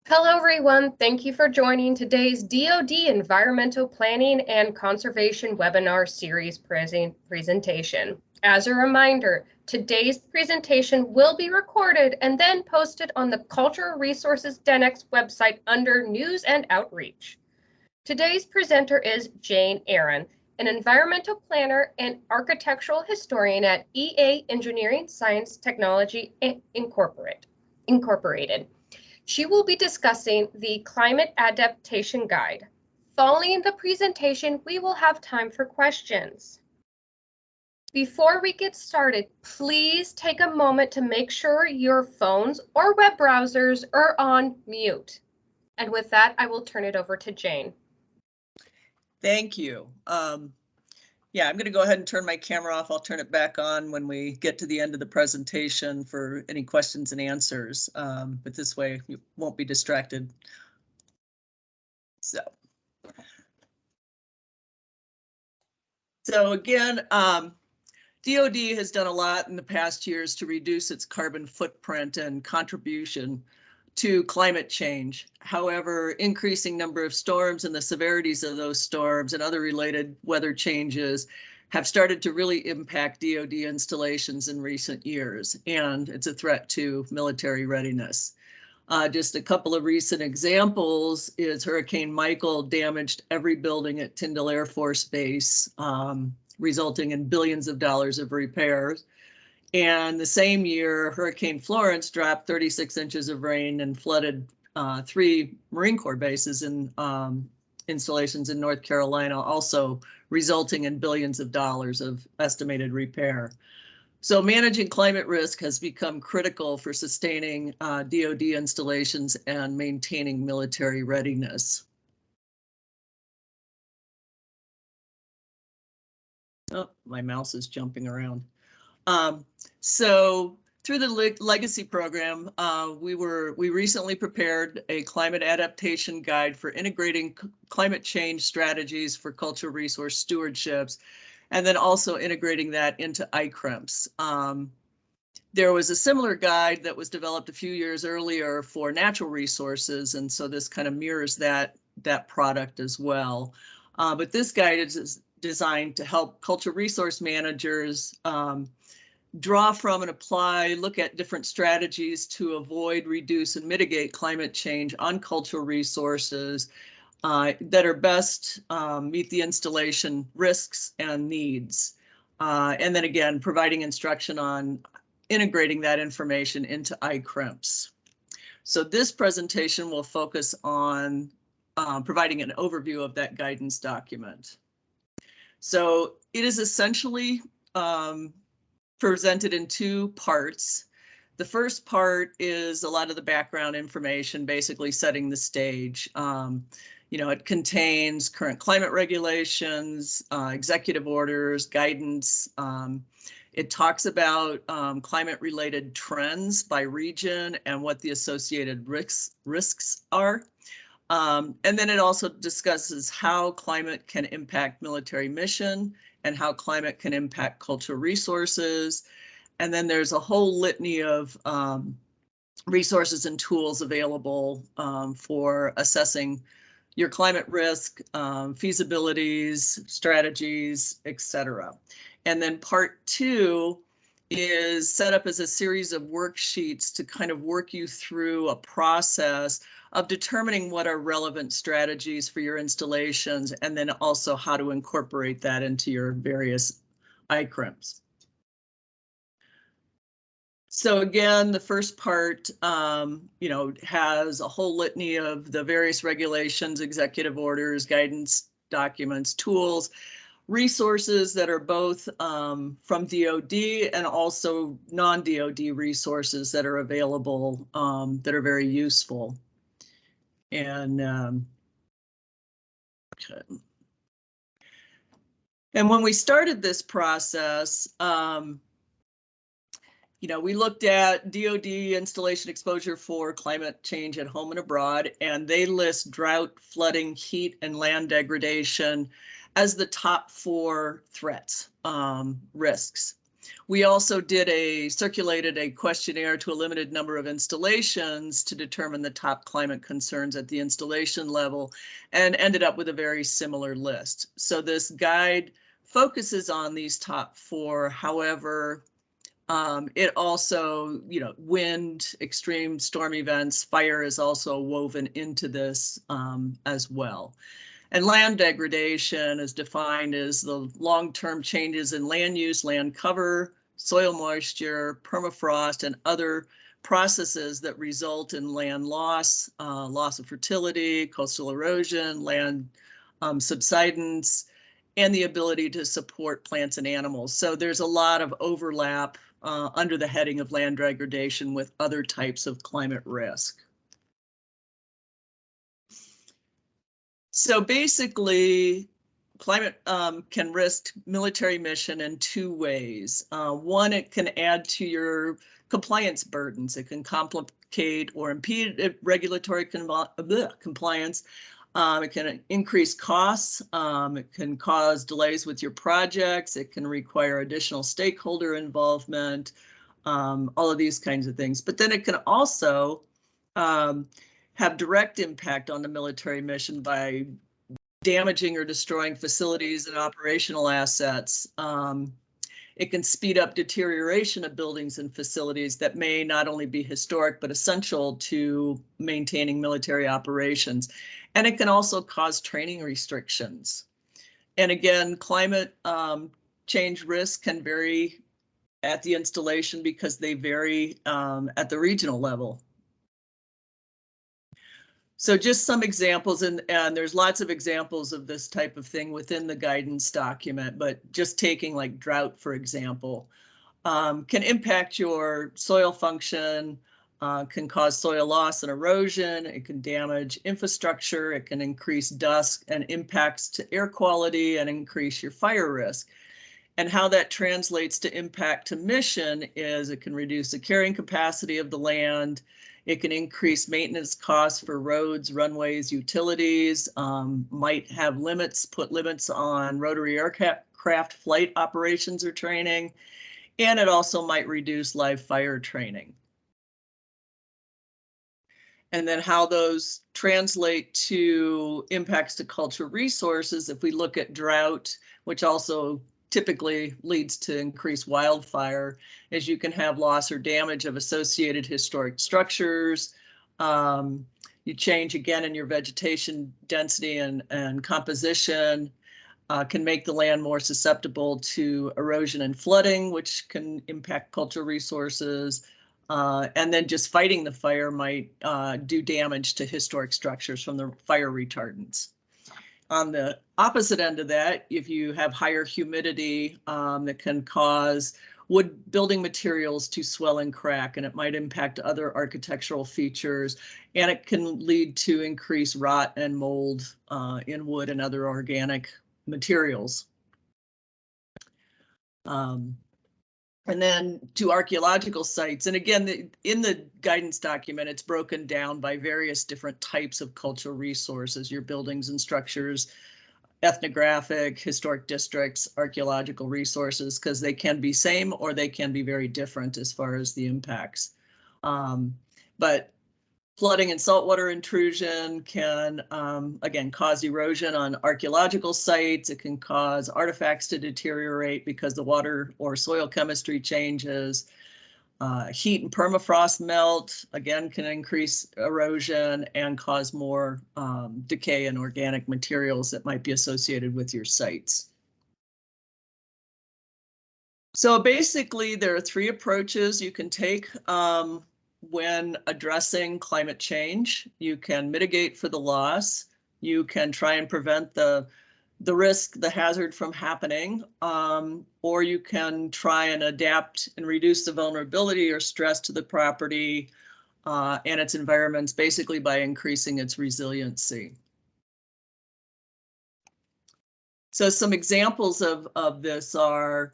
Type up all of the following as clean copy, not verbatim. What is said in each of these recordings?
Hello, everyone. Thank you for joining today's DoD Environmental Planning and Conservation webinar series presentation. As a reminder, today's presentation will be recorded and then posted on the Cultural Resources Denex website under News and Outreach. Today's presenter is Jayne Aaron, an environmental planner and architectural historian at EA Engineering Science Technology Incorporated. She will be discussing the Climate Adaptation Guide. Following the presentation, we will have time for questions. Before we get started, please take a moment to make sure your phones or web browsers are on mute. And with that, I will turn it over to Jayne. Thank you. Yeah, I'm going to go ahead and turn my camera off. I'll turn it back on when we get to the end of the presentation for any questions and answers. But this way you won't be distracted. So again, DoD has done a lot in the past years to reduce its carbon footprint and contribution to climate change. However, increasing number of storms and the severities of those storms and other related weather changes have started to really impact DoD installations in recent years, and it's a threat to military readiness. Just a couple of recent examples is Hurricane Michael damaged every building at Tyndall Air Force Base, resulting in billions of dollars of repairs. And the same year, Hurricane Florence dropped 36 inches of rain and flooded 3 Marine Corps bases and installations in North Carolina, also resulting in billions of dollars of estimated repair. So managing climate risk has become critical for sustaining DoD installations and maintaining military readiness. Oh, my mouse is jumping around. So through the legacy program, we recently prepared a climate adaptation guide for integrating climate change strategies for cultural resource stewardships, and then also integrating that into ICRMPs. There was a similar guide that was developed a few years earlier for natural resources, and so this kind of mirrors that product as well. But this guide is designed to help cultural resource managers draw from and apply, look at different strategies to avoid, reduce, and mitigate climate change on cultural resources that are best meet the installation risks and needs. And then again, providing instruction on integrating that information into ICRMPs. So this presentation will focus on providing an overview of that guidance document. So it is essentially presented in 2 parts. The first part is a lot of the background information, basically setting the stage. It contains current climate regulations, executive orders, guidance. It talks about climate-related trends by region and what the associated risks are. And then it also discusses how climate can impact military mission and how climate can impact cultural resources. And then there's a whole litany of resources and tools available for assessing your climate risk, feasibilities, strategies, etc. And then part 2 is set up as a series of worksheets to kind of work you through a process of determining what are relevant strategies for your installations, and then also how to incorporate that into your various ICRMPs. So again, the first part, has a whole litany of the various regulations, executive orders, guidance documents, tools, resources that are both from DoD and also non-DoD resources that are available that are very useful. And when we started this process, we looked at DoD installation exposure for climate change at home and abroad, and they list drought, flooding, heat, and land degradation as the top 4 threats, risks. We also circulated a questionnaire to a limited number of installations to determine the top climate concerns at the installation level, and ended up with a very similar list. So this guide focuses on these top 4. However, it also, wind, extreme storm events, fire is also woven into this as well. And land degradation is defined as the long-term changes in land use, land cover, soil moisture, permafrost, and other processes that result in land loss, loss of fertility, coastal erosion, land subsidence, and the ability to support plants and animals. So there's a lot of overlap under the heading of land degradation with other types of climate risk. So basically, climate can risk military mission in 2 ways. One, it can add to your compliance burdens. It can complicate or impede regulatory compliance. It can increase costs. It can cause delays with your projects. It can require additional stakeholder involvement, all of these kinds of things. But then it can also have direct impact on the military mission by damaging or destroying facilities and operational assets. It can speed up deterioration of buildings and facilities that may not only be historic, but essential to maintaining military operations. And it can also cause training restrictions. And again, climate change risk can vary at the installation because they vary at the regional level. So just some examples, and there's lots of examples of this type of thing within the guidance document, but just taking like drought, for example, can impact your soil function, can cause soil loss and erosion, it can damage infrastructure, it can increase dust and impacts to air quality and increase your fire risk. And how that translates to impact to mission is it can reduce the carrying capacity of the land. It can increase maintenance costs for roads, runways, utilities, might have put limits on rotary aircraft flight operations or training, and it also might reduce live fire training. And then how those translate to impacts to cultural resources, if we look at drought, which also typically leads to increased wildfire, as you can have loss or damage of associated historic structures. You change again in your vegetation density and composition, can make the land more susceptible to erosion and flooding, which can impact cultural resources. And then just fighting the fire might do damage to historic structures from the fire retardants. On the opposite end of that, if you have higher humidity, that can cause wood building materials to swell and crack, and it might impact other architectural features, and it can lead to increased rot and mold in wood and other organic materials. And then to archaeological sites. And again, in the guidance document, it's broken down by various different types of cultural resources, your buildings and structures, ethnographic, historic districts, archaeological resources, because they can be same or they can be very different as far as the impacts. But flooding and saltwater intrusion can, again, cause erosion on archaeological sites. It can cause artifacts to deteriorate because the water or soil chemistry changes. Heat and permafrost melt, again, can increase erosion and cause more decay in organic materials that might be associated with your sites. So basically, there are three approaches you can take when addressing climate change. You can mitigate for the loss. You can try and prevent the risk, the hazard from happening, or you can try and adapt and reduce the vulnerability or stress to the property and its environments, basically by increasing its resiliency. So some examples of this are,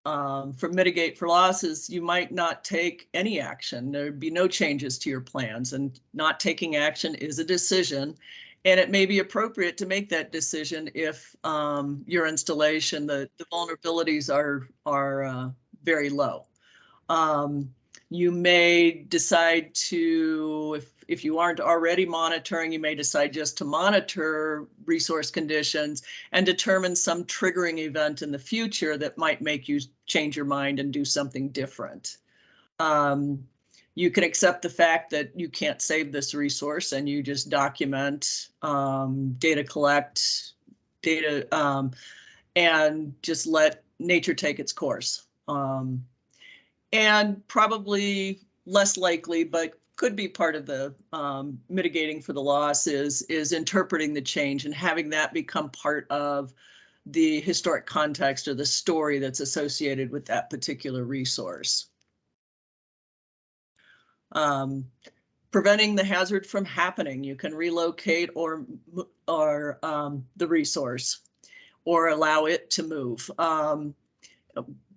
for mitigate for losses, you might not take any action. There'd be no changes to your plans, and not taking action is a decision. And it may be appropriate to make that decision if your installation, the vulnerabilities are very low. You may decide to, if you aren't already monitoring, you may decide just to monitor resource conditions and determine some triggering event in the future that might make you change your mind and do something different. You can accept the fact that you can't save this resource and you just document, data collect, and just let nature take its course. And probably less likely, but could be part of the mitigating for the loss is interpreting the change and having that become part of the historic context or the story that's associated with that particular resource. Preventing the hazard from happening. You can relocate or the resource or allow it to move.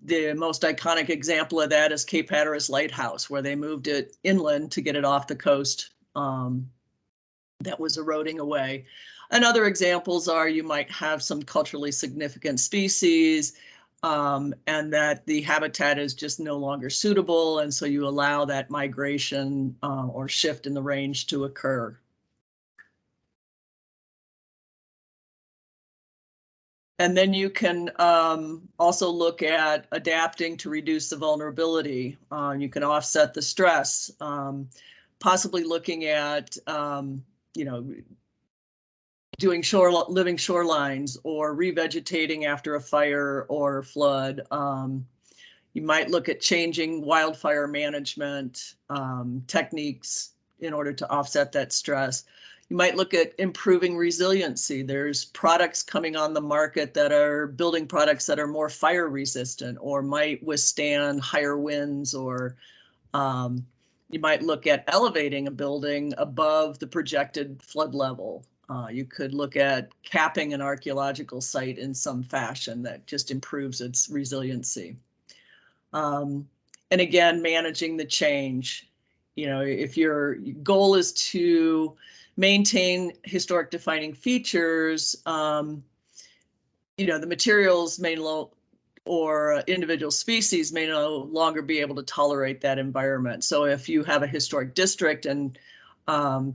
The most iconic example of that is Cape Hatteras Lighthouse, where they moved it inland to get it off the coast that was eroding away. And other examples are you might have some culturally significant species and that the habitat is just no longer suitable. And so you allow that migration or shift in the range to occur. And then you can also look at adapting to reduce the vulnerability. You can offset the stress, possibly looking at, doing living shorelines or revegetating after a fire or flood. You might look at changing wildfire management techniques in order to offset that stress. You might look at improving resiliency. There's products coming on the market that are building products that are more fire resistant or might withstand higher winds, or you might look at elevating a building above the projected flood level. You could look at capping an archaeological site in some fashion that just improves its resiliency. And again, managing the change. If your goal is to maintain historic defining features, the materials may or individual species may no longer be able to tolerate that environment. So if you have a historic district and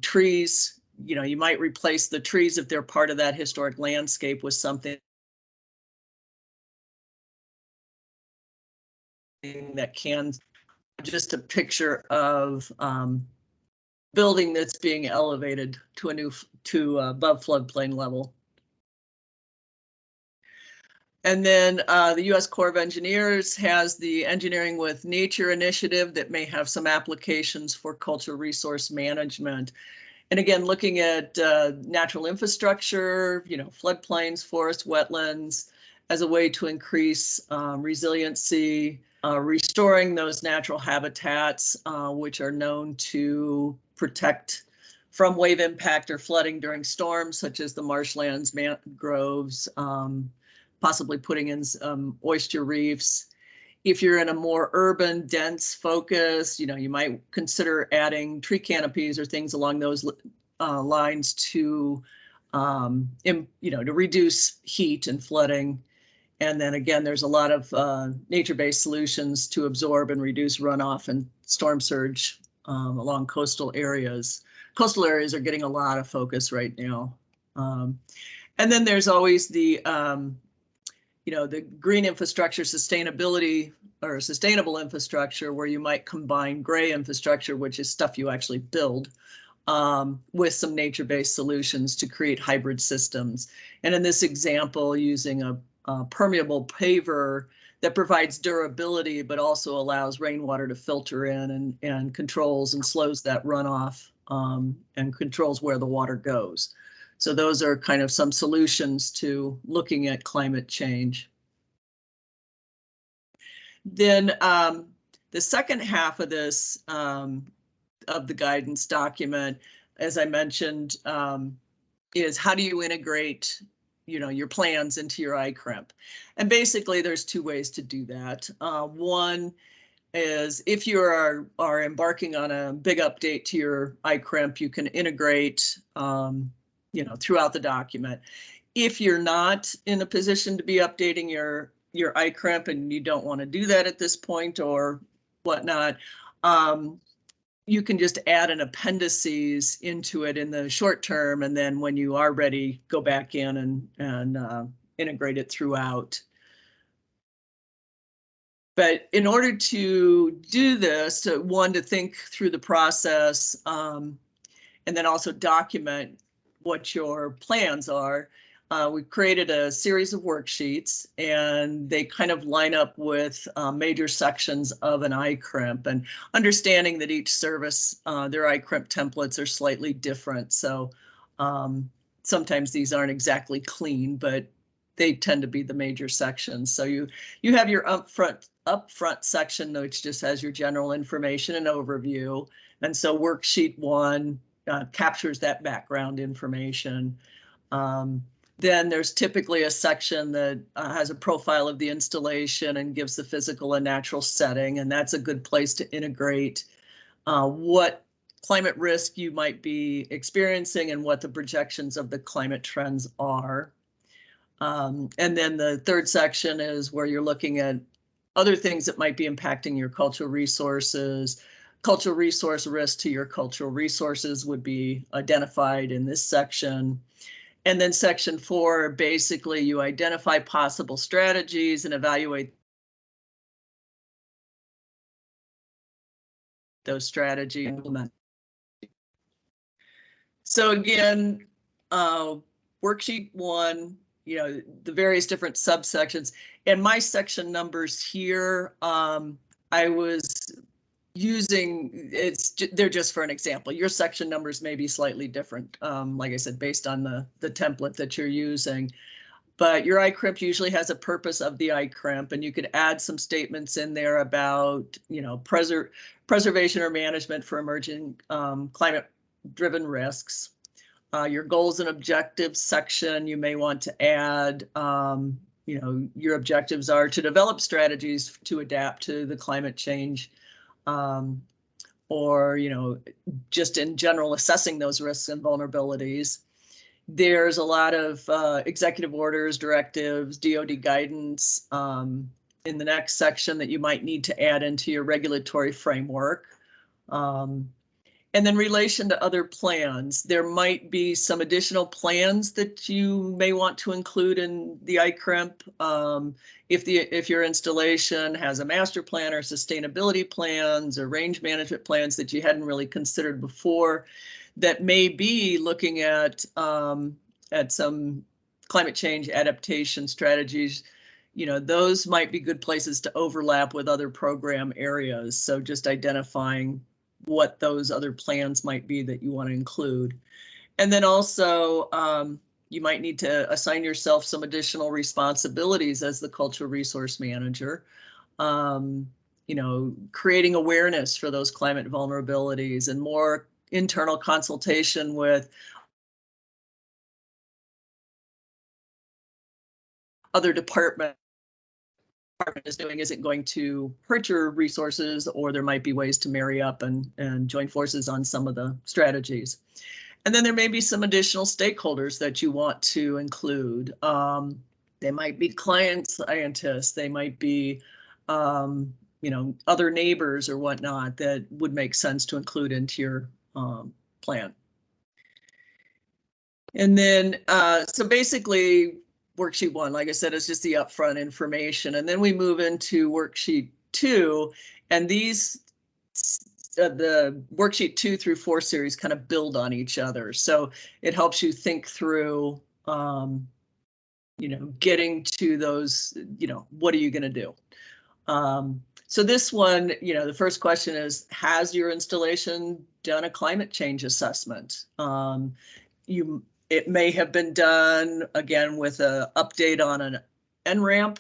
trees, you might replace the trees if they're part of that historic landscape with something that can, just a picture of building that's being elevated to above floodplain level. And then the U.S. Corps of Engineers has the Engineering with Nature initiative that may have some applications for cultural resource management. And again, looking at natural infrastructure, floodplains, forests, wetlands, as a way to increase resiliency, restoring those natural habitats, which are known to protect from wave impact or flooding during storms, such as the marshlands, mangroves, possibly putting in some oyster reefs. If you're in a more urban, dense focus, you might consider adding tree canopies or things along those lines to, to reduce heat and flooding. And then again, there's a lot of nature-based solutions to absorb and reduce runoff and storm surge along coastal areas. Coastal areas are getting a lot of focus right now. And then there's always the, the green infrastructure sustainability or sustainable infrastructure, where you might combine gray infrastructure, which is stuff you actually build, with some nature-based solutions to create hybrid systems. And in this example, using a permeable paver that provides durability, but also allows rainwater to filter in and controls and slows that runoff, and controls where the water goes. So those are kind of some solutions to looking at climate change. Then the second half of this, of the guidance document, as I mentioned, is how do you integrate your plans into your ICRMP? And basically there's two ways to do that. One is if you are embarking on a big update to your ICRMP, you can integrate throughout the document. If you're not in a position to be updating your ICRMP and you don't want to do that at this point or whatnot, you can just add an appendices into it in the short term, and then when you are ready, go back in and integrate it throughout. But in order to do this, to think through the process, and then also document what your plans are, we created a series of worksheets, and they kind of line up with major sections of an ICRMP, and understanding that each service, their ICRMP templates are slightly different. So sometimes these aren't exactly clean, but they tend to be the major sections. So you have your upfront section, which just has your general information and overview. And so worksheet 1 captures that background information. Then there's typically a section that has a profile of the installation and gives the physical and natural setting, and that's a good place to integrate what climate risk you might be experiencing and what the projections of the climate trends are. And then the third section is where you're looking at other things that might be impacting your cultural resources. Cultural resource risk to your cultural resources would be identified in this section. And then section 4, basically you identify possible strategies and evaluate those strategies and implement. So again, worksheet 1, the various different subsections, and my section numbers here, I was using, they're just for an example. Your section numbers may be slightly different, like I said, based on the template that you're using. But your ICRMP usually has a purpose of the ICRMP, and you could add some statements in there about, preservation or management for emerging climate-driven risks. Your goals and objectives section, you may want to add, your objectives are to develop strategies to adapt to the climate change, or, just in general assessing those risks and vulnerabilities. There's a lot of executive orders, directives, DoD guidance in the next section that you might need to add into your regulatory framework. And then relation to other plans, there might be some additional plans that you may want to include in the ICRMP. If your installation has a master plan or sustainability plans or range management plans that you hadn't really considered before, that may be looking at some climate change adaptation strategies, those might be good places to overlap with other program areas. So just identifying what those other plans might be that you want to include. And then also, you might need to assign yourself some additional responsibilities as the cultural resource manager. Creating awareness for those climate vulnerabilities and more internal consultation with other departments. Is doing isn't going to hurt your resources, or there might be ways to marry up and join forces on some of the strategies. And then there may be some additional stakeholders that you want to include. They might be client scientists, they might be other neighbors or whatnot that would make sense to include into your plan. And then, so basically worksheet 1, like I said, is just the upfront information. And then we move into worksheet 2, and these, the worksheet 2 through 4 series kind of build on each other. So it helps you think through, getting to those, what are you going to do? So this one, the first question is, has your installation done a climate change assessment? It may have been done, again, with an update on an NRAMP.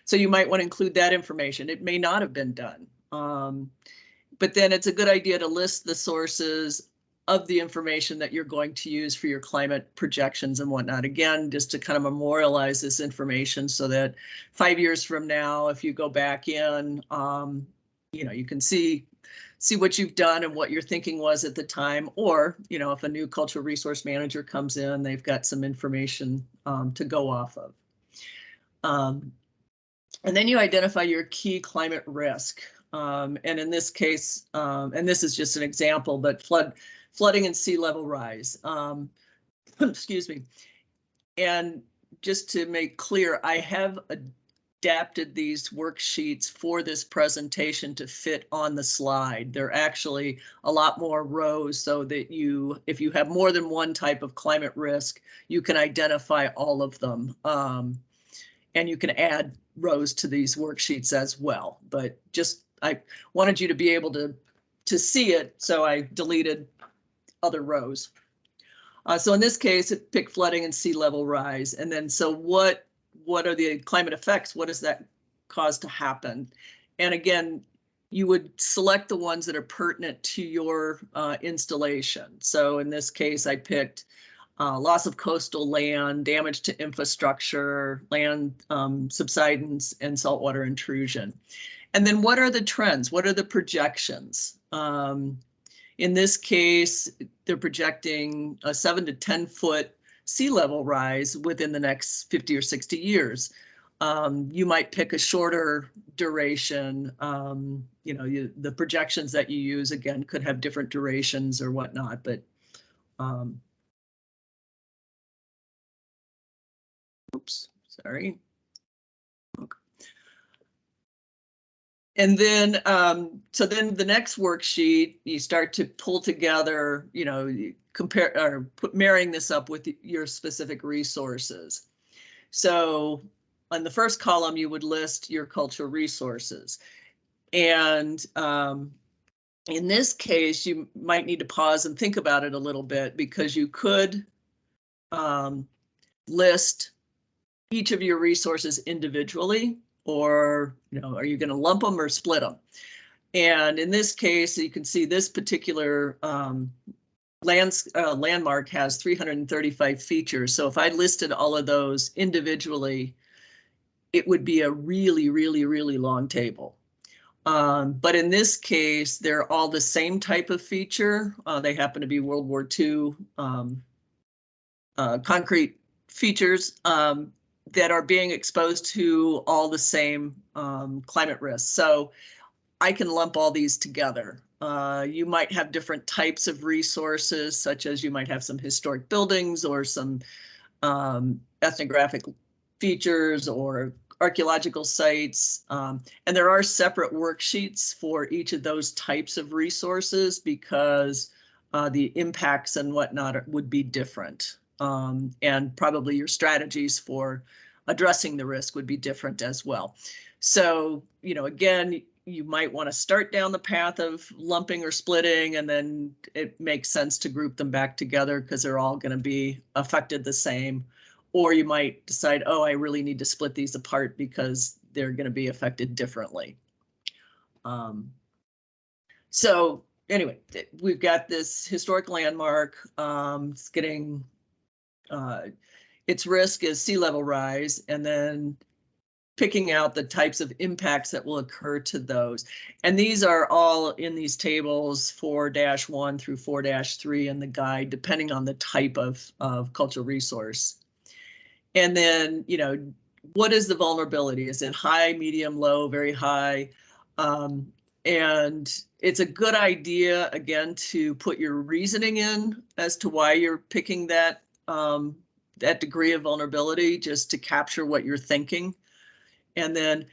So you might want to include that information. It may not have been done. But then it's a good idea to list the sources of the information that you're going to use for your climate projections and whatnot. Again, just to kind of memorialize this information so that 5 years from now, if you go back in, you can see what you've done and what your thinking was at the time. Or, if a new cultural resource manager comes in, they've got some information to go off of. And then you identify your key climate risk. And in this case, and this is just an example, but flooding and sea level rise. Excuse me. And just to make clear, I have adapted these worksheets for this presentation to fit on the slide. They're actually a lot more rows so that if you have more than one type of climate risk, you can identify all of them. And you can add rows to these worksheets as well. But I wanted you to be able to see it, so I deleted other rows. So in this case, it picked flooding and sea level rise. And then, so what are the climate effects? What does that cause to happen? And again, you would select the ones that are pertinent to your installation. So in this case, I picked loss of coastal land, damage to infrastructure, land subsidence, and saltwater intrusion. And then what are the trends? What are the projections? In this case, they're projecting a 7 to 10 foot sea level rise within the next 50 or 60 years. You might pick a shorter duration. The projections that you use, again, could have different durations or whatnot, but oops, sorry. Okay. And then, so then the next worksheet, you start to pull together, compare or marrying this up with your specific resources. So on the first column, you would list your cultural resources. And in this case, you might need to pause and think about it a little bit, because you could list each of your resources individually, or are you going to lump them or split them? And in this case, you can see this particular landmark has 335 features. So if I listed all of those individually, it would be a really, really, really long table. But in this case, they're all the same type of feature. They happen to be World War II concrete features that are being exposed to all the same climate risks. So I can lump all these together. You might have different types of resources, such as you might have some historic buildings or some ethnographic features or archaeological sites. And there are separate worksheets for each of those types of resources, because the impacts and whatnot would be different. And probably your strategies for addressing the risk would be different as well. So, again, you might want to start down the path of lumping or splitting, and then it makes sense to group them back together because they're all going to be affected the same. Or you might decide, oh, I really need to split these apart because they're going to be affected differently. So anyway, we've got this historic landmark. It's getting its risk is sea level rise, and then picking out the types of impacts that will occur to those. And these are all in these tables 4-1 through 4-3 in the guide, depending on the type of cultural resource. And then, what is the vulnerability? Is it high, medium, low, very high? And it's a good idea, again, to put your reasoning in as to why you're picking that that degree of vulnerability, just to capture what you're thinking. And then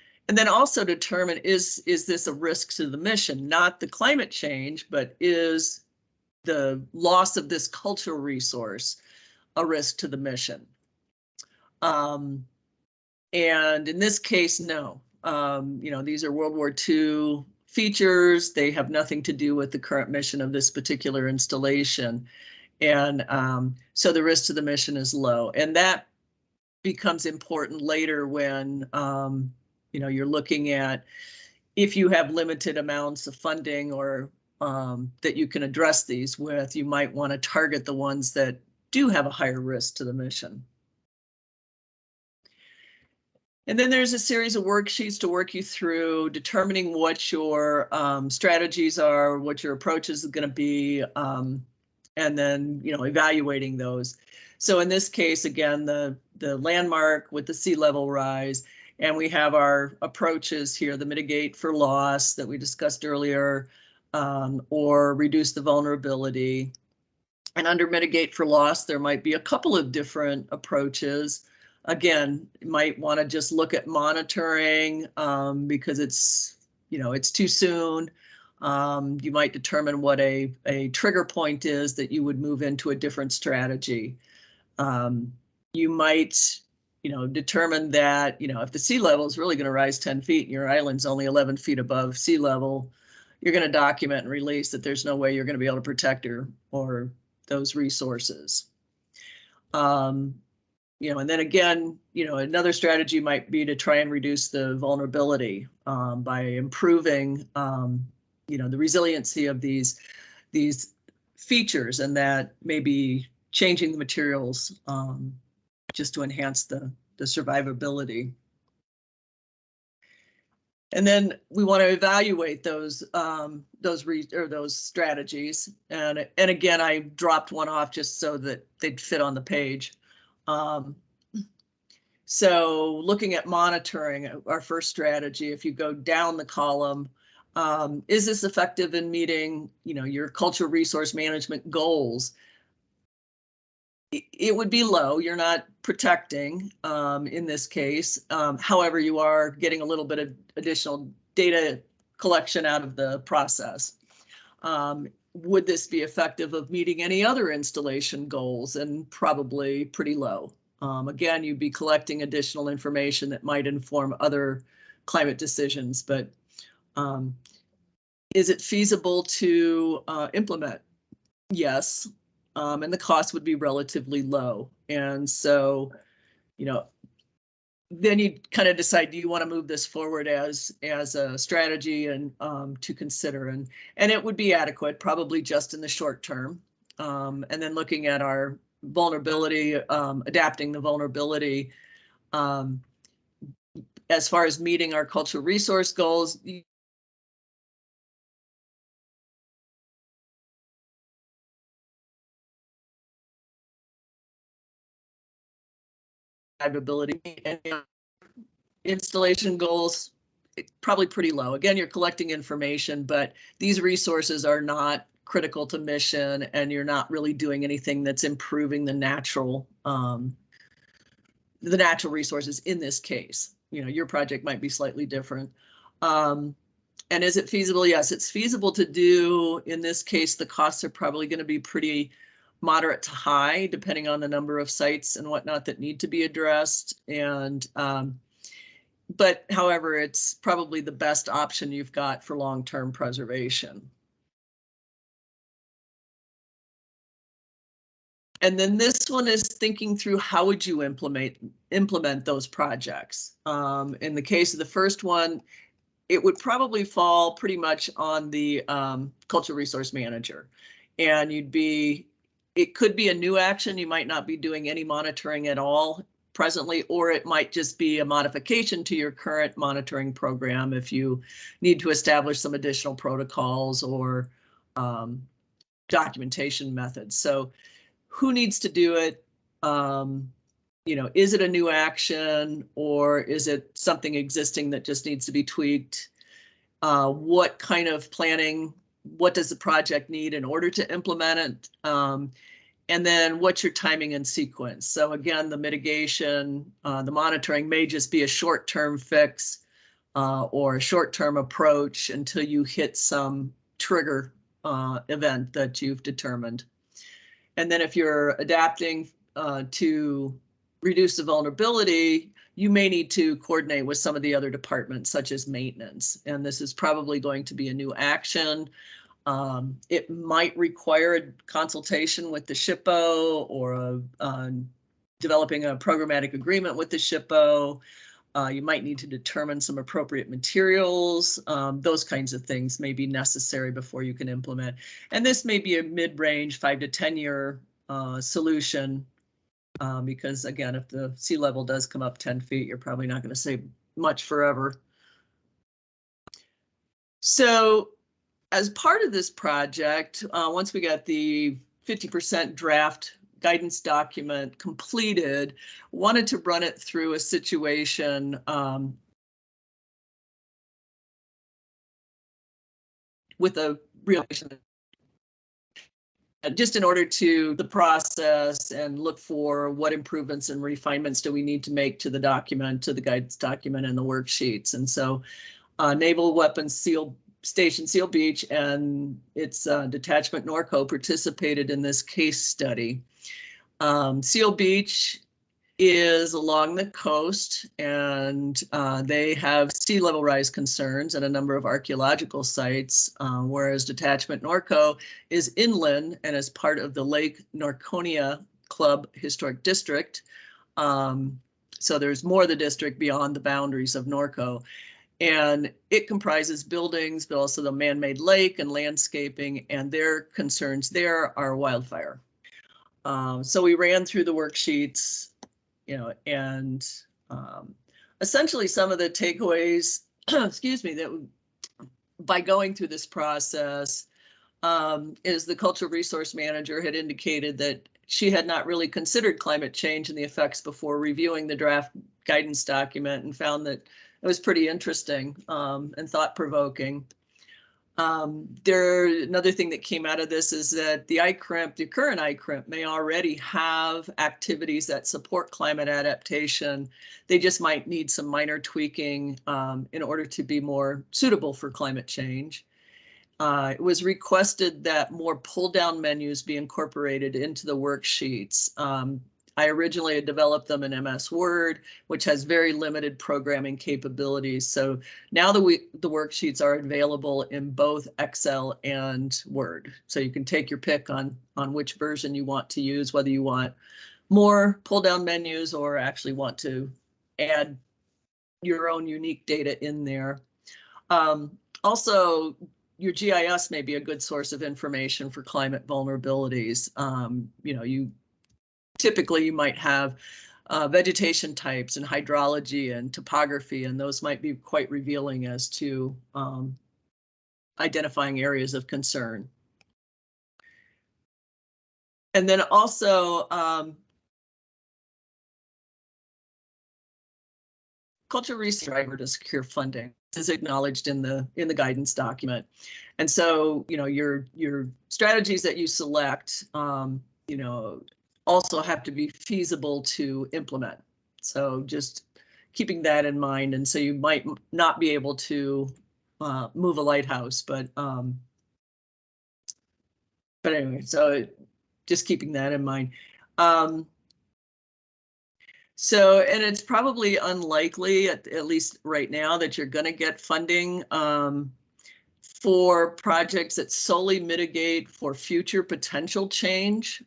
also determine, is this a risk to the mission? Not the climate change, but is the loss of this cultural resource a risk to the mission? And in this case, no. These are World War II features. They have nothing to do with the current mission of this particular installation. And so the risk to the mission is low. And that becomes important later when, you're looking at, if you have limited amounts of funding or that you can address these with, you might want to target the ones that do have a higher risk to the mission. And then there's a series of worksheets to work you through determining what your strategies are, what your approach is going to be, and then, evaluating those. So in this case, again, the landmark with the sea level rise, and we have our approaches here, the mitigate for loss that we discussed earlier, or reduce the vulnerability. And under mitigate for loss, there might be a couple of different approaches. Again, you might want to just look at monitoring because it's too soon. You might determine what a trigger point is that you would move into a different strategy. You might, determine that, if the sea level is really going to rise 10 feet and your island's only 11 feet above sea level, you're going to document and release that there's no way you're going to be able to protect or those resources. And then again, another strategy might be to try and reduce the vulnerability by improving, the resiliency of these features, and that maybe changing the materials just to enhance the survivability. And then we want to evaluate those strategies. And again, I dropped one off just so that they'd fit on the page. So looking at monitoring, our first strategy, if you go down the column, is this effective in meeting, your cultural resource management goals? It would be low. You're not protecting in this case. However, you are getting a little bit of additional data collection out of the process. Would this be effective of meeting any other installation goals? And probably pretty low. Again, you'd be collecting additional information that might inform other climate decisions, but is it feasible to implement? Yes. And the cost would be relatively low. And so, then you kind of decide, do you want to move this forward as a strategy and to consider, and it would be adequate, probably just in the short term. And then looking at our vulnerability, adapting the vulnerability, as far as meeting our cultural resource goals, survivability, and installation goals, probably pretty low. Again, you're collecting information, but these resources are not critical to mission, and you're not really doing anything that's improving the natural resources in this case. Your project might be slightly different. And is it feasible? Yes, it's feasible to do. In this case, the costs are probably going to be pretty moderate to high, depending on the number of sites and whatnot that need to be addressed. And but however, it's probably the best option you've got for long-term preservation. And then this one is thinking through, how would you implement those projects? In the case of the first one, it would probably fall pretty much on the cultural resource manager. And it could be a new action. You might not be doing any monitoring at all presently, or it might just be a modification to your current monitoring program if you need to establish some additional protocols or documentation methods. So who needs to do it? is it a new action or is it something existing that just needs to be tweaked? What kind of planning, what does the project need in order to implement it? And then what's your timing and sequence? So again, the mitigation, the monitoring may just be a short-term fix or a short-term approach until you hit some trigger event that you've determined. And then if you're adapting to reduce the vulnerability, you may need to coordinate with some of the other departments, such as maintenance. And this is probably going to be a new action. It might require a consultation with the SHPO or developing a programmatic agreement with the SHPO. You might need to determine some appropriate materials. Those kinds of things may be necessary before you can implement. And this may be a mid-range 5 to 10 year solution because again, if the sea level does come up 10 feet, you're probably not going to save much forever. So as part of this project, once we got the 50% draft guidance document completed, wanted to run it through a situation with a real just in order to the process and look for what improvements and refinements do we need to make to the document, to the guidance document and the worksheets. And so Naval Weapons Station Seal Beach and its detachment Norco participated in this case study. Seal Beach is along the coast and they have sea level rise concerns and a number of archaeological sites, whereas Detachment Norco is inland and is part of the Lake Norconia Club Historic District. So there's more of the district beyond the boundaries of Norco. And it comprises buildings, but also the man-made lake and landscaping, and their concerns there are wildfire. So we ran through the worksheets, and essentially some of the takeaways, excuse me, that by going through this process is the cultural resource manager had indicated that she had not really considered climate change and the effects before reviewing the draft guidance document and found that it was pretty interesting and thought-provoking. Another thing that came out of this is that the ICRMP, the current ICRMP, may already have activities that support climate adaptation. They just might need some minor tweaking in order to be more suitable for climate change. It was requested that more pull-down menus be incorporated into the worksheets. I originally had developed them in MS Word, which has very limited programming capabilities. So now the worksheets are available in both Excel and Word. So you can take your pick on which version you want to use, whether you want more pull-down menus or actually want to add your own unique data in there. Also, your GIS may be a good source of information for climate vulnerabilities. Typically, you might have vegetation types and hydrology and topography, and those might be quite revealing as to identifying areas of concern. And then also, cultural research driver to secure funding is acknowledged in the guidance document. And so, your strategies that you select, also have to be feasible to implement. So just keeping that in mind. And so you might not be able to move a lighthouse, but anyway, so just keeping that in mind. So, and it's probably unlikely, at least right now, that you're going to get funding for projects that solely mitigate for future potential change.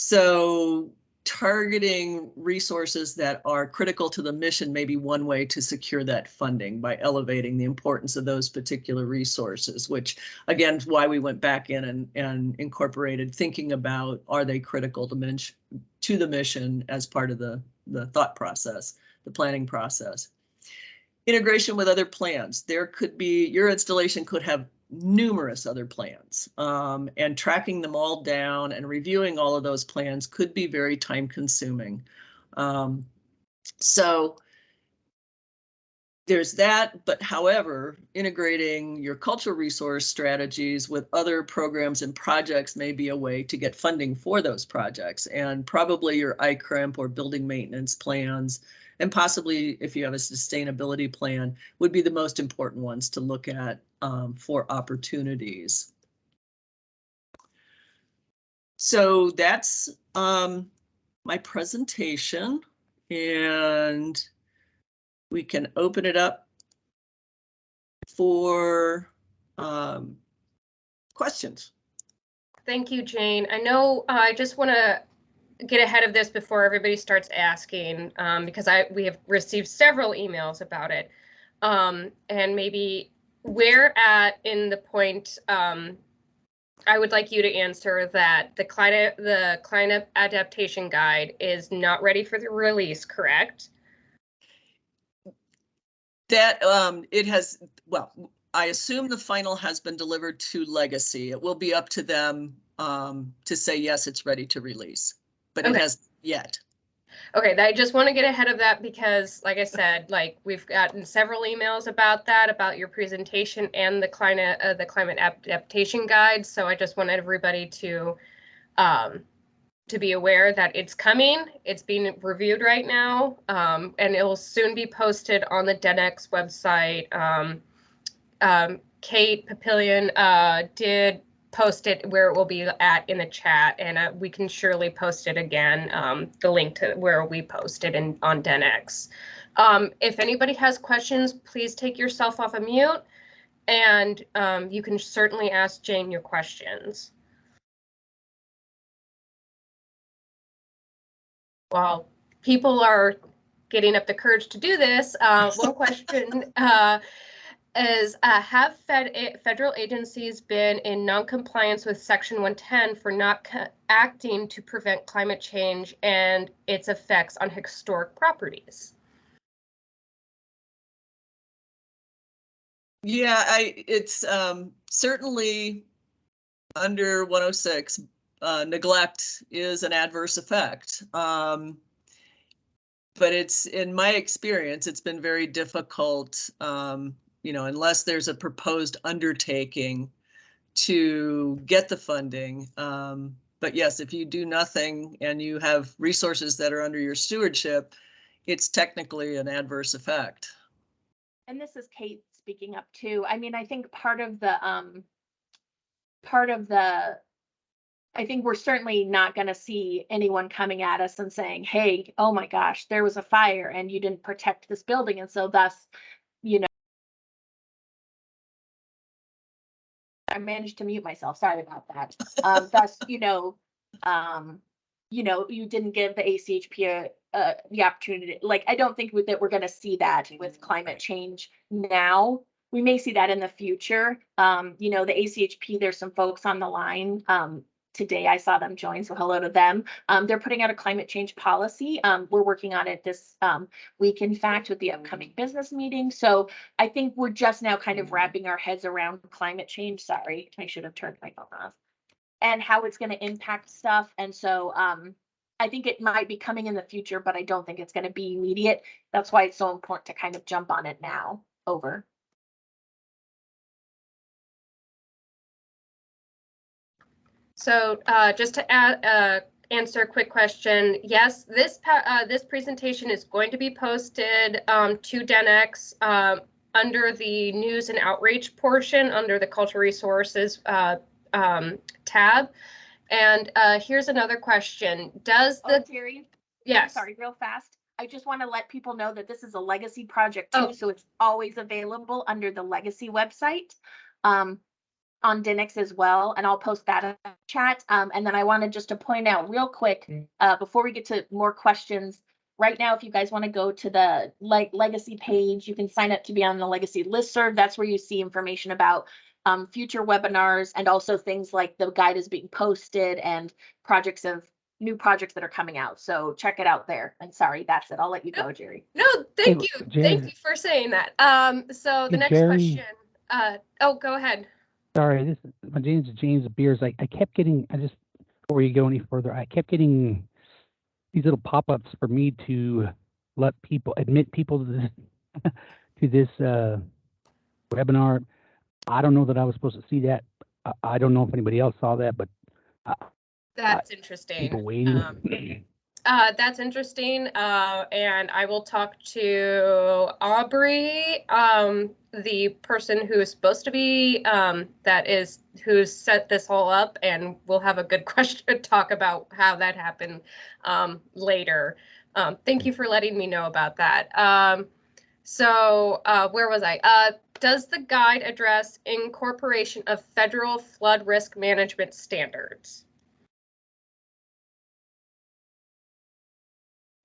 So targeting resources that are critical to the mission may be one way to secure that funding by elevating the importance of those particular resources, which again is why we went back in and incorporated thinking about, are they critical to the mission as part of the thought process, the planning process. Integration with other plans. There could be, your installation could have numerous other plans, and tracking them all down and reviewing all of those plans could be very time consuming. So there's that, but however, integrating your cultural resource strategies with other programs and projects may be a way to get funding for those projects, and probably your ICRMP or building maintenance plans, and possibly if you have a sustainability plan, would be the most important ones to look at for opportunities. So that's my presentation, and we can open it up for questions. Thank you, Jayne. I know I just want to get ahead of this before everybody starts asking, because we have received several emails about it. And maybe where at in the point, I would like you to answer that the climate adaptation guide is not ready for the release, correct? That it has, well, I assume the final has been delivered to Legacy. It will be up to them to say, yes, it's ready to release, but okay. It has yet. Okay, I just want to get ahead of that because, like I said, like we've gotten several emails about that, about your presentation and the climate adaptation guide. So I just want everybody to be aware that it's coming. It's being reviewed right now, and it will soon be posted on the DENX website. Kate Papillion did post it where it will be at in the chat, and we can surely post it again, the link to where we posted on DENX. If anybody has questions, please take yourself off of mute, and you can certainly ask Jayne your questions. While people are getting up the courage to do this, one question is, have federal agencies been in non-compliance with Section 110 for not acting to prevent climate change and its effects on historic properties? Yeah, it's certainly under 106. Neglect is an adverse effect. But it's, in my experience, it's been very difficult, you know, unless there's a proposed undertaking to get the funding. But yes, if you do nothing and you have resources that are under your stewardship, it's technically an adverse effect. And this is Kate speaking up too. I mean, I think part of the I think we're certainly not going to see anyone coming at us and saying, hey, oh my gosh, there was a fire and you didn't protect this building. And so thus, you know, I managed to mute myself. Sorry about that. Thus, you know, you didn't give the ACHP the opportunity. Like, I don't think that we're going to see that with climate change now. We may see that in the future. You know, the ACHP, there's some folks on the line. Today I saw them join, so hello to them. They're putting out a climate change policy. We're working on it this week, in fact, with the upcoming business meeting. So I think we're just now kind of wrapping our heads around climate change. Sorry, I should have turned my phone off. And how it's going to impact stuff. And so I think it might be coming in the future, but I don't think it's going to be immediate. That's why it's so important to kind of jump on it now. Over. So just to answer a quick question, yes, this presentation is going to be posted to DENX under the news and outreach portion under the cultural resources tab. And here's another question. Does the Terry? Yes. Sorry, real fast. I just want to let people know that this is a legacy project too, so it's always available under the legacy website. On DENX as well, and I'll post that in the chat. And then I wanted just to point out real quick, before we get to more questions, right now, if you guys want to go to the legacy page, you can sign up to be on the legacy listserv. That's where you see information about future webinars, and also things like the guide is being posted and new projects that are coming out. So check it out there. And sorry, that's it. I'll let you go, Jerry. No, thank you. Jayne. Thank you for saying that. So the next question. Oh, go ahead. Sorry, this is my James Beers. I kept getting, before you go any further, I kept getting these little pop-ups for me to admit people to this webinar. I don't know that I was supposed to see that. I don't know if anybody else saw that, but That's interesting. people waiting. That's interesting. And I will talk to Aubrey, the person who is supposed to be, who's set this all up, and we'll have a good question to talk about how that happened later. Thank you for letting me know about that. Where was I? Does the guide address incorporation of federal flood risk management standards?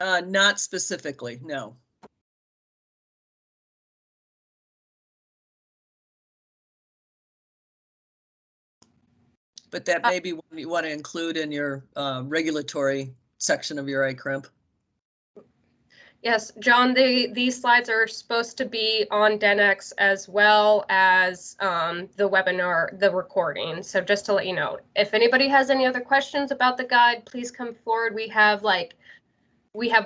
Not specifically, no. But that may be one you want to include in your regulatory section of your ICRMP. Yes, John, these slides are supposed to be on Denex as well as the webinar, the recording. So just to let you know, if anybody has any other questions about the guide, please come forward. We have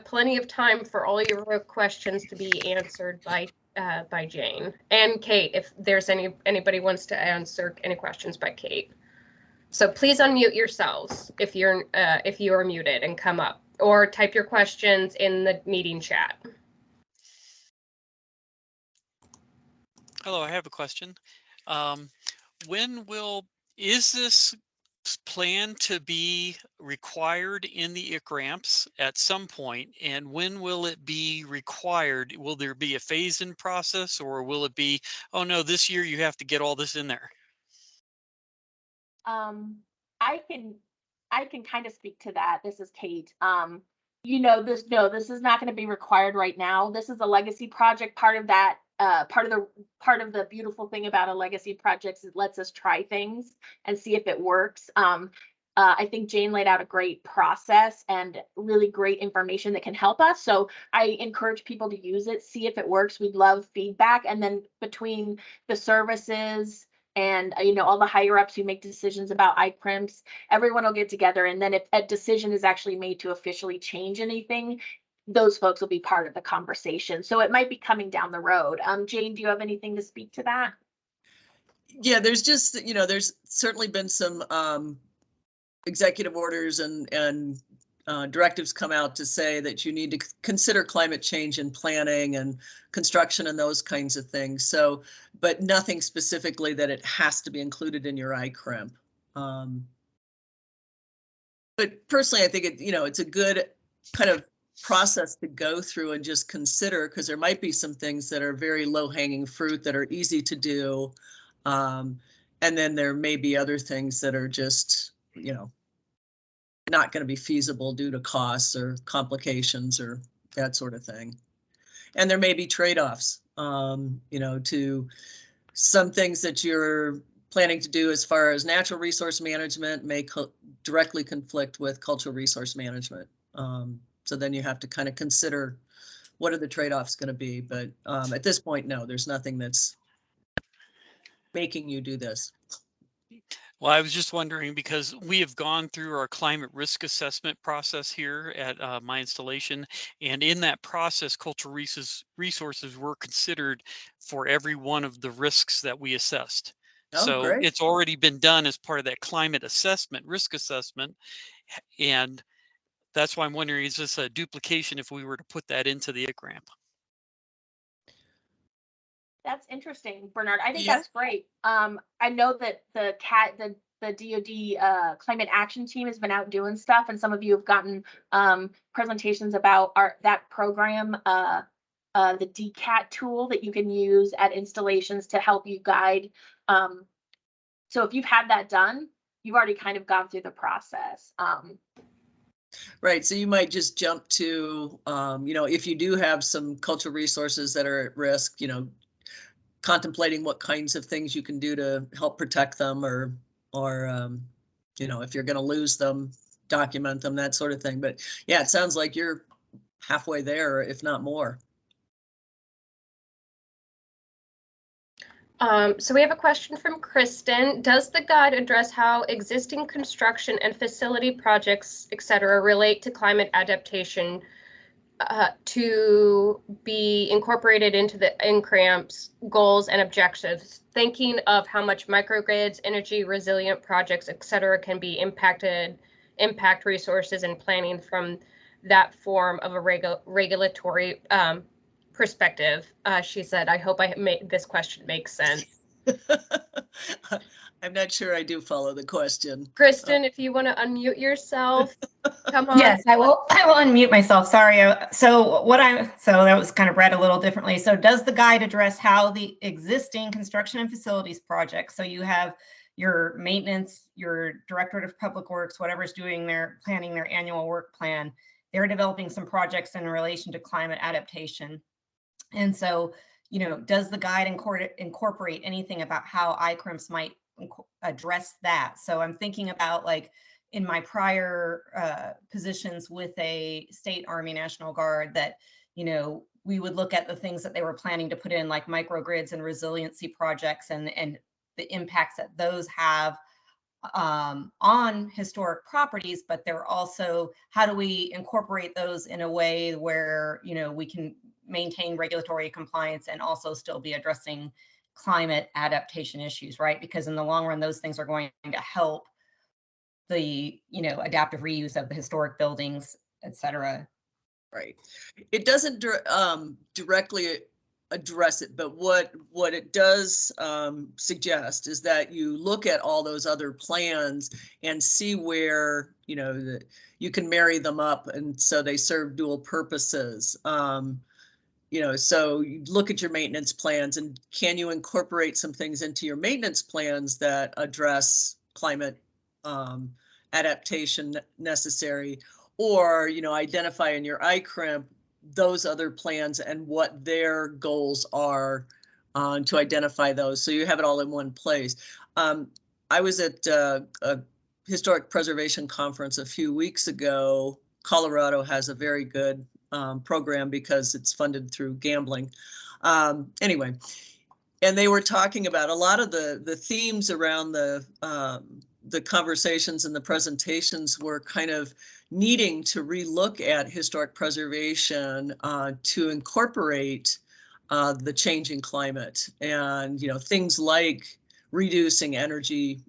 plenty of time for all your questions to be answered by Jayne and Kate, if there's anybody wants to answer any questions by Kate. So please unmute yourselves if you are muted and come up, or type your questions in the meeting chat. Hello, I have a question. Is this plan to be required in the ICRMPs at some point, and when will it be required? Will there be a phase-in process, or will it be, oh no, this year you have to get all this in there? I can kind of speak to that. This is Kate. This is not going to be required right now. This is a legacy project. Part of that, part of the beautiful thing about a legacy project is it lets us try things and see if it works. I think Jayne laid out a great process and really great information that can help us. So I encourage people to use it, see if it works. We'd love feedback. And then between the services and all the higher ups who make decisions about ICRMPs, everyone will get together, and then if a decision is actually made to officially change anything, those folks will be part of the conversation. So it might be coming down the road. Jayne, do you have anything to speak to that? Yeah, there's just, there's certainly been some executive orders and directives come out to say that you need to consider climate change in planning and construction and those kinds of things. So, but nothing specifically that it has to be included in your ICRMP. But personally, I think it's a good kind of process to go through and just consider, because there might be some things that are very low-hanging fruit that are easy to do. And then there may be other things that are just, not going to be feasible due to costs or complications or that sort of thing. And there may be trade-offs, to some things that you're planning to do as far as natural resource management may directly conflict with cultural resource management. So then you have to kind of consider what are the trade-offs going to be. But at this point, no, there's nothing that's making you do this. Well, I was just wondering, because we have gone through our climate risk assessment process here at my installation, and in that process, cultural resources were considered for every one of the risks that we assessed. Oh, so great. It's already been done as part of that climate assessment, risk assessment, and that's why I'm wondering, is this a duplication if we were to put that into the ICRMP? That's interesting, Bernard. I think that's great. I know that the DoD climate action team has been out doing stuff, and some of you have gotten presentations about that program, the DCAT tool that you can use at installations to help you guide. So if you've had that done, you've already kind of gone through the process. Right. So you might just jump to, if you do have some cultural resources that are at risk, contemplating what kinds of things you can do to help protect them, or if you're going to lose them, document them, that sort of thing. But yeah, it sounds like you're halfway there, if not more. So we have a question from Kristen. Does the guide address how existing construction and facility projects, et cetera, relate to climate adaptation to be incorporated into the ICRMP's goals and objectives, thinking of how much microgrids, energy resilient projects, et cetera, can be impact resources and planning from that form of a regulatory perspective? She said, I hope I made this question make sense. I'm not sure I do follow the question. Kristen, if you want to unmute yourself, come on. Yes, I will unmute myself. Sorry. So that was kind of read a little differently. So does the guide address how the existing construction and facilities projects, so you have your maintenance, your Directorate of Public Works, whatever's planning their annual work plan, they're developing some projects in relation to climate adaptation. And so, does the guide incorporate anything about how ICRMPs might address that? So I'm thinking about, like, in my prior positions with a state Army National Guard, that, we would look at the things that they were planning to put in, like microgrids and resiliency projects, and the impacts that those have on historic properties, but they're also, how do we incorporate those in a way where, we can maintain regulatory compliance and also still be addressing climate adaptation issues, right? Because in the long run, those things are going to help the, adaptive reuse of the historic buildings, et cetera. Right. It doesn't directly address it, but what it does suggest is that you look at all those other plans and see where, you can marry them up, and so they serve dual purposes. So you look at your maintenance plans, and can you incorporate some things into your maintenance plans that address climate adaptation necessary, or, identify in your ICRMP those other plans and what their goals are to identify those. So you have it all in one place. I was at a historic preservation conference a few weeks ago. Colorado has a very good program because it's funded through gambling. Anyway, and they were talking about a lot of the themes around the conversations and the presentations were kind of needing to relook at historic preservation to incorporate the changing climate, and things like reducing energy,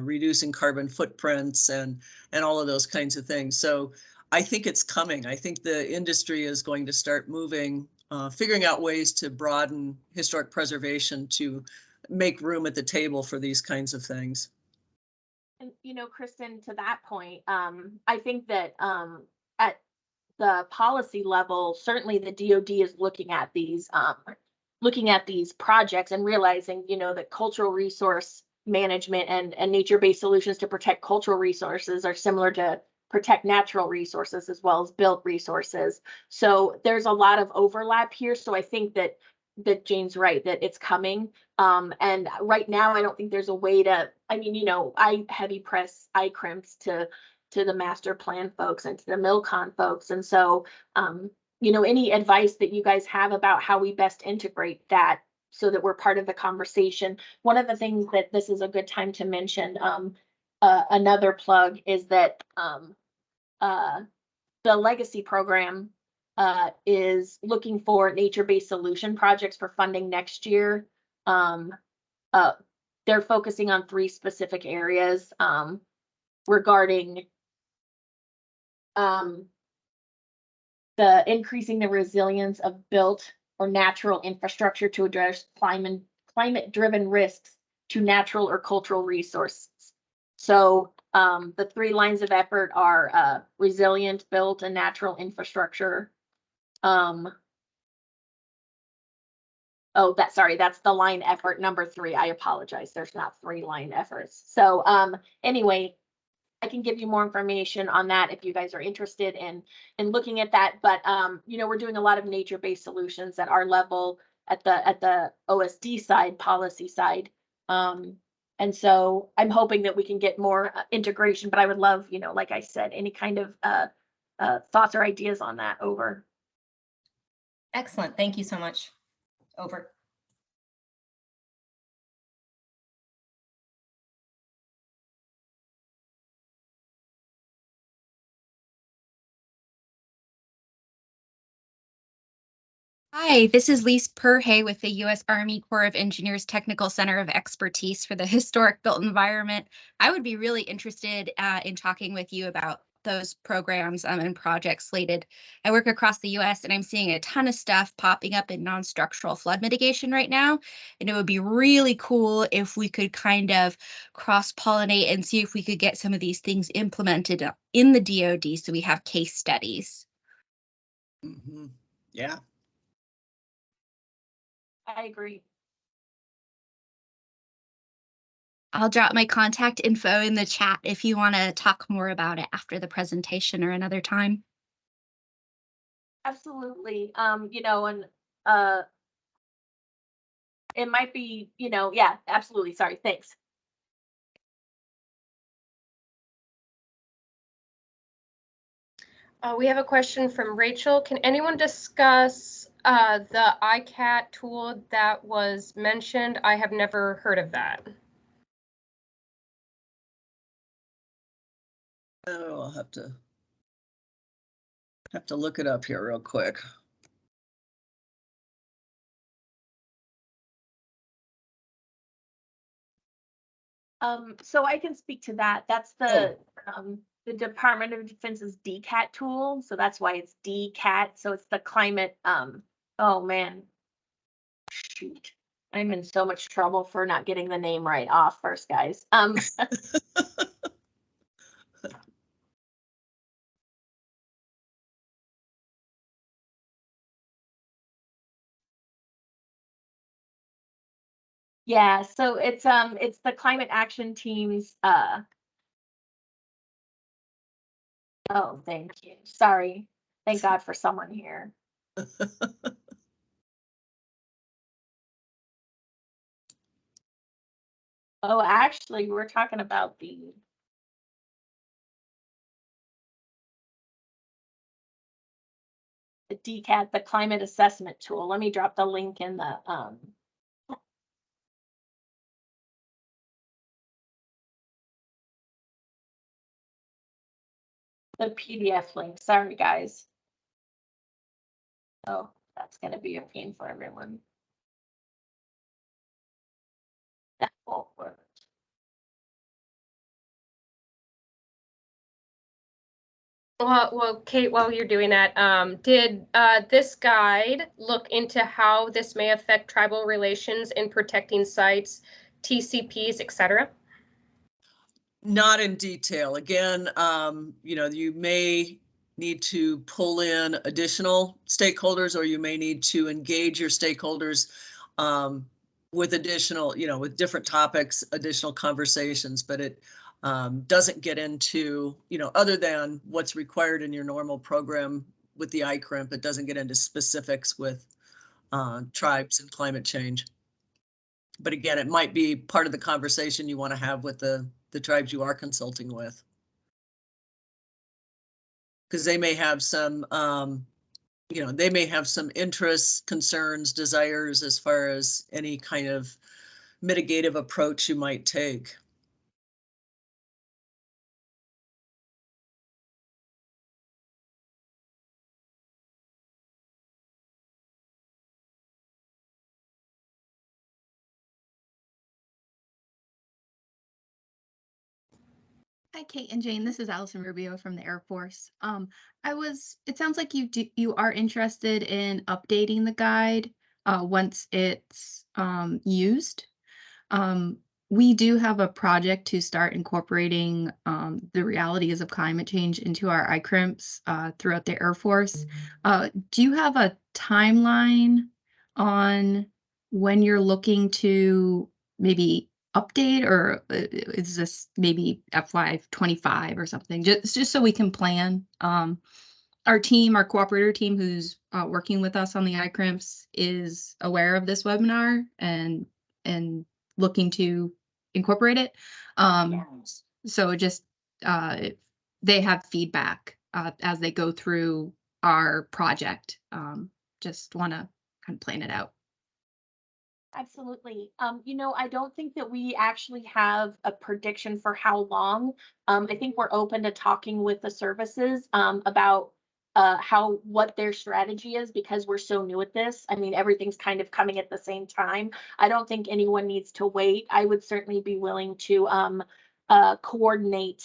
reducing carbon footprints, and all of those kinds of things. So I think it's coming. I think the industry is going to start moving, figuring out ways to broaden historic preservation to make room at the table for these kinds of things. And, Kristen, to that point, I think that at the policy level, certainly the DoD is looking at these projects and realizing, that cultural resource management and nature-based solutions to protect cultural resources are similar to protect natural resources as well as built resources. So there's a lot of overlap here. So I think that Jayne's right, that it's coming. And right now, I don't think there's a way to, I heavy press ICRMPs to the master plan folks and to the MilCon folks. And so, any advice that you guys have about how we best integrate that so that we're part of the conversation. One of the things that this is a good time to mention, another plug, is that the legacy program is looking for nature-based solution projects for funding next year. They're focusing on 3 specific areas regarding the increasing the resilience of built or natural infrastructure to address climate-driven risks to natural or cultural resources. So the 3 lines of effort are resilient, built, and natural infrastructure. That's the line effort number 3. I apologize. There's not 3 line efforts. So anyway, I can give you more information on that if you guys are interested in looking at that. But we're doing a lot of nature-based solutions at our level at the OSD side, policy side. And so I'm hoping that we can get more integration, but I would love, like I said, any kind of thoughts or ideas on that. Over. Excellent. Thank you so much. Over. Hi, this is Lise Perhay with the U.S. Army Corps of Engineers Technical Center of Expertise for the Historic Built Environment. I would be really interested in talking with you about those programs and projects slated. I work across the U.S. and I'm seeing a ton of stuff popping up in non-structural flood mitigation right now. And it would be really cool if we could kind of cross-pollinate and see if we could get some of these things implemented in the DoD so we have case studies. Mm-hmm. Yeah. I agree. I'll drop my contact info in the chat if you want to talk more about it after the presentation or another time. Absolutely. You know, and it might be, you know, yeah, absolutely. Sorry. Thanks. We have a question from Rachel. Can anyone discuss the ICAT tool that was mentioned? I have never heard of that. Oh, I'll have to look it up here real quick. So I can speak to that. That's the Department of Defense's DCAT tool. So that's why it's DCAT. So it's the climate, oh man. Shoot. I'm in so much trouble for not getting the name right off first, guys. Yeah, so it's the climate action team's oh, thank you. Sorry. Thank God for someone here. Oh, actually, we're talking about the DCAT, the climate assessment tool. Let me drop the link in the PDF link. Sorry, guys. Oh, that's going to be a pain for everyone. That won't work. Well, Kate, while you're doing that, did this guide look into how this may affect tribal relations in protecting sites, TCPs, etc.? Not in detail. Again, you know, you may need to pull in additional stakeholders, or you may need to engage your stakeholders with additional, you know, with different topics, additional conversations, but it doesn't get into, you know, other than what's required in your normal program with the ICRMP, it doesn't get into specifics with tribes and climate change. But again, it might be part of the conversation you want to have with the tribes you are consulting with. Because they may have some, you know, they may have some interests, concerns, desires as far as any kind of mitigative approach you might take. Hi, Kate and Jane. This is Allison Rubio from the Air Force. It sounds like you are interested in updating the guide once it's used. We do have a project to start incorporating the realities of climate change into our ICRMPs throughout the Air Force. Do you have a timeline on when you're looking to maybe update, or is this maybe FY25 or something? Just so we can plan. Our cooperator team who's working with us on the ICRMPs is aware of this webinar and looking to incorporate it. So just they have feedback as they go through our project. Just want to kind of plan it out. Absolutely. You know, I don't think that we actually have a prediction for how long. I think we're open to talking with the services about what their strategy is, because we're so new at this. I mean, everything's kind of coming at the same time. I don't think anyone needs to wait. I would certainly be willing to coordinate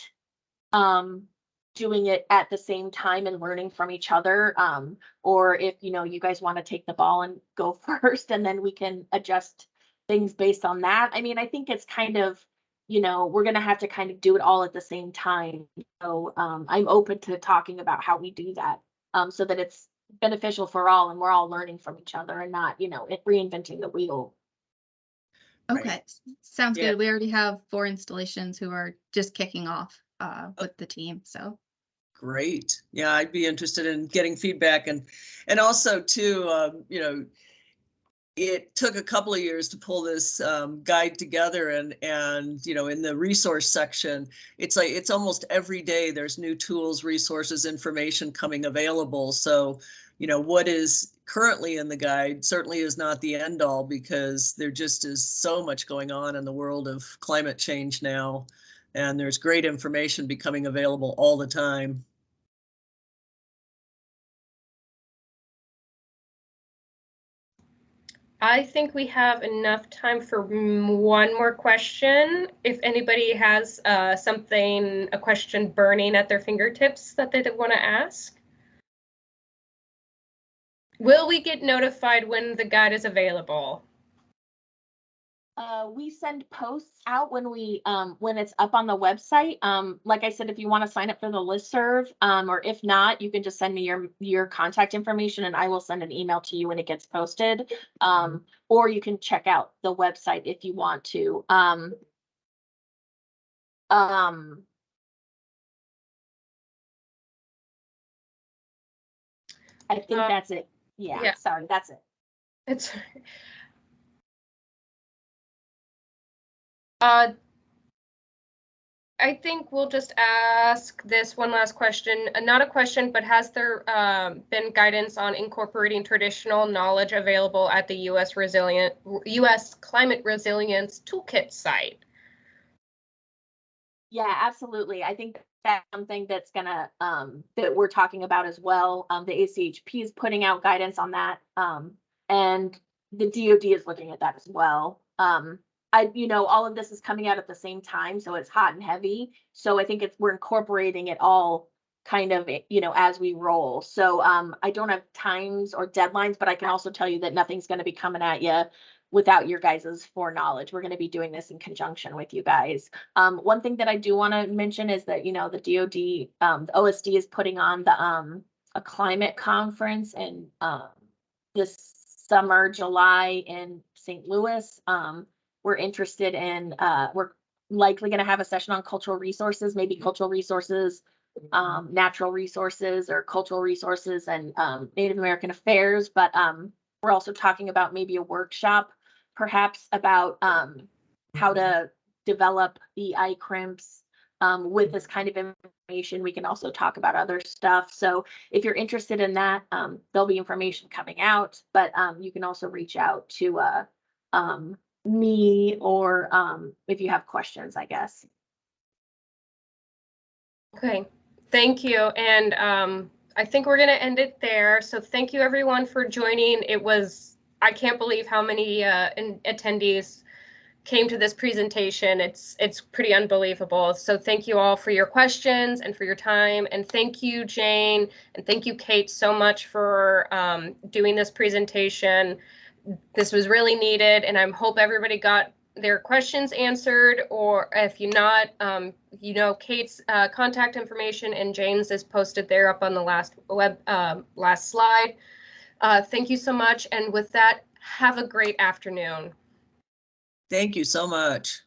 doing it at the same time and learning from each other. Or if, you guys want to take the ball and go first, and then we can adjust things based on that. I mean, I think it's kind of, we're going to have to kind of do it all at the same time. So I'm open to talking about how we do that, so that it's beneficial for all and we're all learning from each other and not, reinventing the wheel. Okay, Right. sounds Yeah. good. We already have 4 installations who are just kicking off with the team, so. Great. Yeah, I'd be interested in getting feedback, and also too, it took a couple of years to pull this guide together, and in the resource section, it's almost every day there's new tools, resources, information coming available. So, what is currently in the guide certainly is not the end all, because there just is so much going on in the world of climate change now, and there's great information becoming available all the time. I think we have enough time for one more question. If anybody has a question burning at their fingertips that they want to ask. Will we get notified when the guide is available? We send posts out when it's up on the website. Like I said, if you want to sign up for the listserv, or if not, you can just send me your contact information and I will send an email to you when it gets posted. Or you can check out the website if you want to. I think that's it. Yeah, sorry, that's it. It's I think we'll just ask this one last question. Not a question, but has there been guidance on incorporating traditional knowledge available at the U.S. Climate Resilience Toolkit site? Yeah, absolutely. I think that's something that's gonna that we're talking about as well. The ICRMP is putting out guidance on that, and the DoD is looking at that as well. All of this is coming out at the same time, so it's hot and heavy. So I think we're incorporating it all kind of, as we roll. So I don't have times or deadlines, but I can also tell you that nothing's going to be coming at you without your guys' foreknowledge. We're going to be doing this in conjunction with you guys. One thing that I do want to mention is that, the DoD, the OSD is putting on a climate conference in this summer, July, in St. Louis. We're interested in, we're likely going to have a session on cultural resources, maybe cultural resources, natural resources, or cultural resources and Native American affairs. But we're also talking about maybe a workshop, perhaps about how to develop the ICRMPs with this kind of information. We can also talk about other stuff. So if you're interested in that, there'll be information coming out, but you can also reach out to me, or if you have questions, I guess. Okay, thank you. And I think we're going to end it there. So thank you everyone for joining. I can't believe how many attendees came to this presentation. It's pretty unbelievable. So thank you all for your questions and for your time. And thank you, Jayne, and thank you, Kate, so much for doing this presentation. This was really needed, and I hope everybody got their questions answered, or if you're not, Kate's contact information and Jayne's is posted there up on the last slide. Thank you so much, and with that, have a great afternoon. Thank you so much.